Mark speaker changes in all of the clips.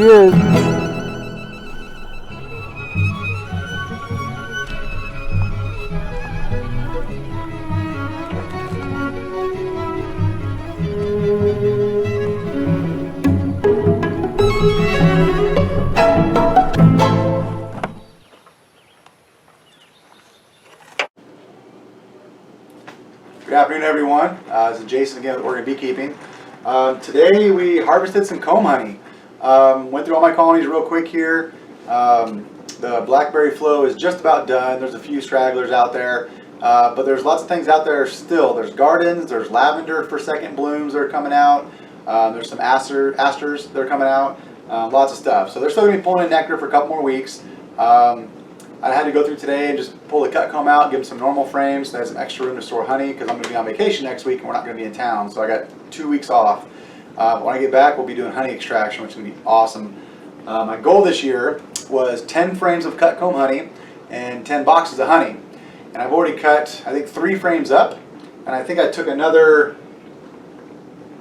Speaker 1: good.
Speaker 2: Good afternoon, everyone. This is Jason again with Oregon Beekeeping. Today we harvested some comb honey. Went through all my colonies real quick here. The blackberry flow is just about done. There's a few stragglers out there, but there's lots of things out there still. There's gardens, there's lavender for second blooms that are coming out. There's some asters that are coming out. Lots of stuff. So they're still going to be pulling in nectar for a couple more weeks. I had to go through today and just pull the cut comb out, give them some normal frames, so I have some extra room to store honey because I'm going to be on vacation next week and we're not going to be in town. So I got 2 weeks off. When I get back, we'll be doing honey extraction, which is going to be awesome. My goal this year was 10 frames of cut comb honey and 10 boxes of honey. And I've already cut, I think, 3 frames up, and I think I took another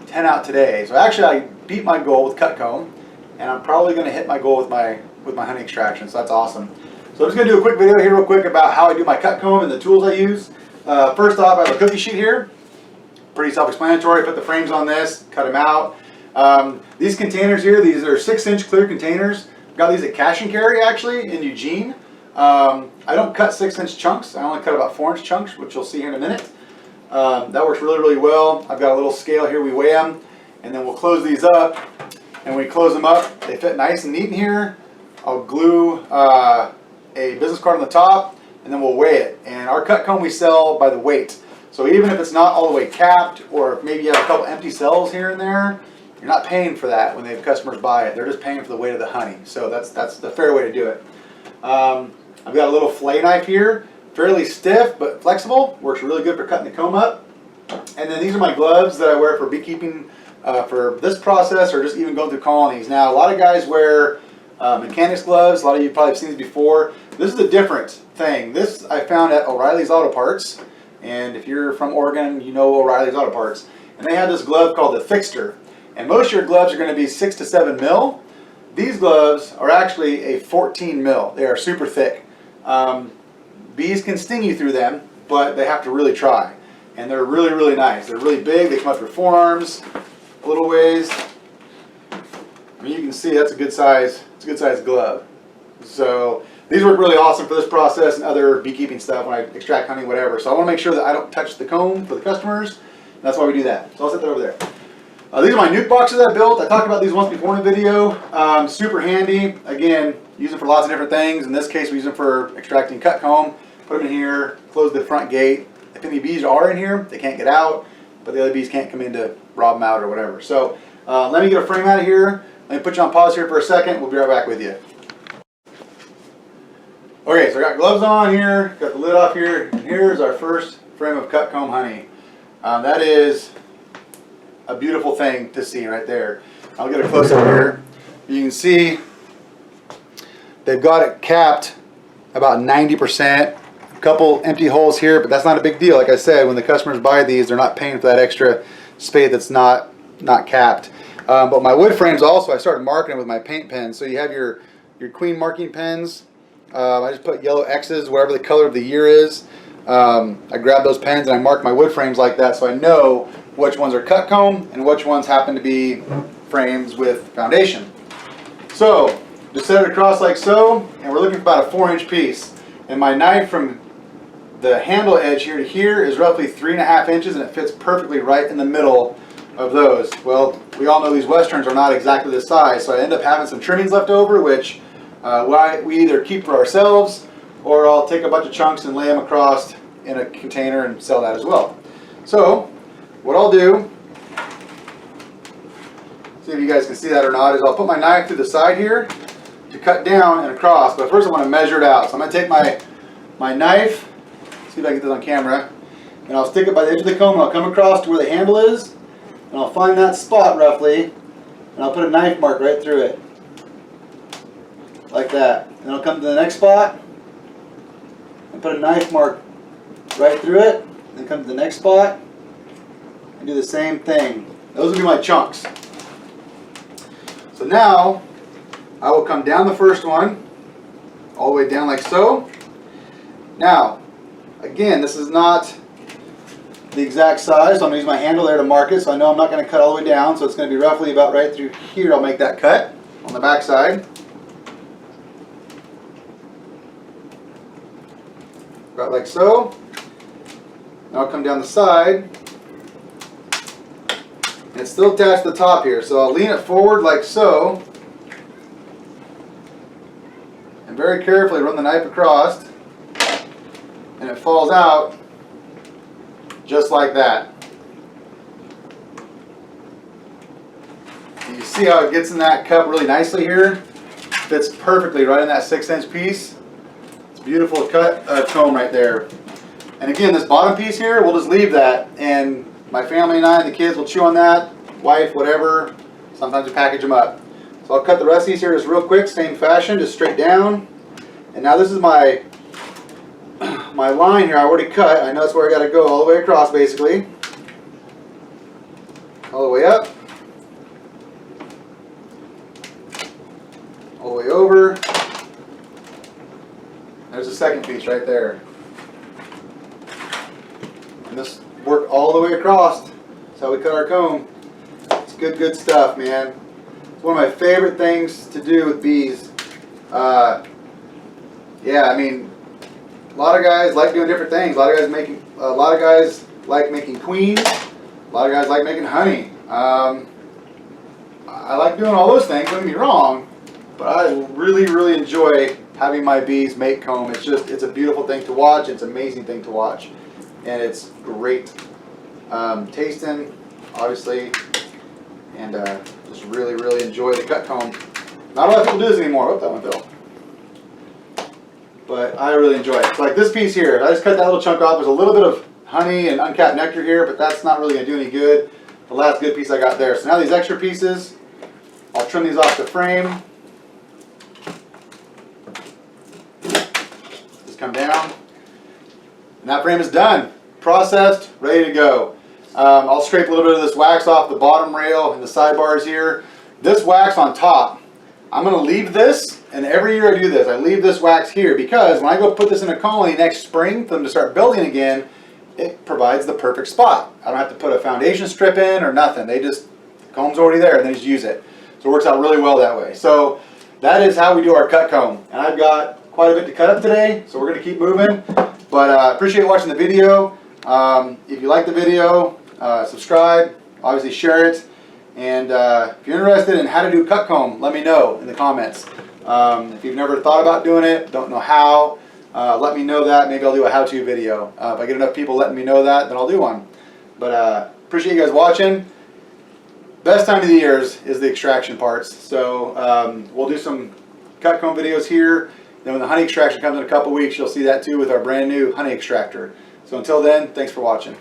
Speaker 2: 10 out today. So actually I beat my goal with cut comb, and I'm probably going to hit my goal with my honey extraction, so that's awesome. So I'm just going to do a quick video here real quick about how I do my cut comb and the tools I use. First off, I have a cookie sheet here. Pretty self-explanatory. Put the frames on this, cut them out. These containers here, these are 6-inch clear containers. Got these at Cash and Carry actually in Eugene. I don't cut 6-inch chunks. I only cut about 4-inch chunks, which you'll see here in a minute. That works really, really well. I've got a little scale here. We weigh them, and then we'll close these up. And when we close them up, they fit nice and neat in here. I'll glue a business card on the top, and then we'll weigh it. And our cut comb we sell by the weight. So even if it's not all the way capped, or maybe you have a couple empty cells here and there, you're not paying for that when the customers buy it. They're just paying for the weight of the honey. So that's the fair way to do it. I've got a little fillet knife here, fairly stiff but flexible. Works really good for cutting the comb up. And then these are my gloves that I wear for beekeeping for this process, or just even going through colonies. Now a lot of guys wear mechanics gloves. A lot of you probably have seen these before. This is a different thing. This I found at O'Reilly's Auto Parts, and if you're from Oregon, you know O'Reilly's Auto Parts. And they have this glove called the Fixter. And most of your gloves are going to be 6 to 7 mil. These gloves are actually a 14 mil. They are super thick. Bees can sting you through them, but they have to really try. And they're really, really nice. They're really big. They come up your forearms a little ways. I mean, you can see that's a good size. It's a good size glove. So these work really awesome for this process and other beekeeping stuff when I extract honey, whatever. So I want to make sure that I don't touch the comb for the customers. And that's why we do that. So I'll set that over there. These are my nuke boxes I built. I talked about these once before in the video. Super handy. Again, use them for lots of different things. In this case, we use them for extracting cut comb. Put them in here, close the front gate. If any bees are in here, they can't get out, but the other bees can't come in to rob them out or whatever. So let me get a frame out of here. Let me put you on pause here for a second. We'll be right back with you. Okay, so I got gloves on here, got the lid off here, and here's our first frame of cut comb honey. That is a beautiful thing to see right there. I'll get a close up here. You can see they've got it capped about 90%. A couple empty holes here, but that's not a big deal. Like I said, when the customers buy these, they're not paying for that extra spade that's not capped. But my wood frames also, I started marking with my paint pens. So you have your queen marking pens. I just put yellow X's wherever the color of the year is. I grab those pens and I mark my wood frames like that, so I know which ones are cut comb and which ones happen to be frames with foundation. So just set it across like so, and we're looking for about a 4-inch piece. And my knife from the handle edge here to here is roughly 3.5 inches, and it fits perfectly right in the middle of those. Well, we all know these westerns are not exactly this size, so I end up having some trimmings left over, which we either keep for ourselves, or I'll take a bunch of chunks and lay them across in a container and sell that as well. So what I'll do, see if you guys can see that or not, is I'll put my knife to the side here to cut down and across, but first I want to measure it out. So I'm going to take my knife, see if I can get this on camera, and I'll stick it by the edge of the comb, and I'll come across to where the handle is, and I'll find that spot roughly, and I'll put a knife mark right through it, like that. And I'll come to the next spot, and put a knife mark right through it, and then come to the next spot, and do the same thing. Those will be my chunks. So now, I will come down the first one, all the way down like so. Now, again, this is not the exact size, so I'm going to use my handle there to mark it, so I know I'm not going to cut all the way down, so it's going to be roughly about right through here. I'll make that cut on the back side. About like so. Now I'll come down the side. And it's still attached to the top here, so I'll lean it forward like so. And very carefully run the knife across. And it falls out just like that. And you see how it gets in that cup really nicely here? Fits perfectly right in that 6-inch piece. It's a beautiful cut comb right there. And again, this bottom piece here, we'll just leave that, and my family and I and the kids will chew on that, wife, whatever. Sometimes we package them up. So I'll cut the rest of these here just real quick, same fashion, just straight down. And now this is my line here I already cut. I know that's where I got to go all the way across basically. All the way up. All the way over. There's the second piece right there. And this work all the way across. That's how we cut our comb. It's good stuff, man. It's one of my favorite things to do with bees. Yeah, I mean, a lot of guys like doing different things. A lot of guys like making queens. A lot of guys like making honey. I like doing all those things, don't get me wrong, but I really enjoy having my bees make comb. It's a beautiful thing to watch. It's an amazing thing to watch. And it's great tasting, obviously, and just really enjoy the cut comb. Not a lot of people do this anymore. Oh, that one fell. But I really enjoy it. So like this piece here, I just cut that little chunk off. There's a little bit of honey and uncapped nectar here, but that's not really going to do any good. The last good piece I got there. So now these extra pieces, I'll trim these off the frame. Just come down. And that frame is done. Processed, ready to go. I'll scrape a little bit of this wax off the bottom rail and the sidebars here. This wax on top, I'm going to leave this, and every year I do this. I leave this wax here because when I go put this in a colony next spring for them to start building again, it provides the perfect spot. I don't have to put a foundation strip in or nothing. The comb's already there, and they just use it. So it works out really well that way. So that is how we do our cut comb. And I've got quite a bit to cut up today, so we're going to keep moving. But appreciate watching the video. If you like the video, subscribe, obviously share it. And if you're interested in how to do cut comb, let me know in the comments. If you've never thought about doing it, don't know how, let me know that. Maybe I'll do a how-to video. If I get enough people letting me know that, then I'll do one. But appreciate you guys watching. Best time of the year is the extraction parts. So we'll do some cut comb videos here. Then when the honey extraction comes in a couple weeks, you'll see that too with our brand new honey extractor. So until then, thanks for watching.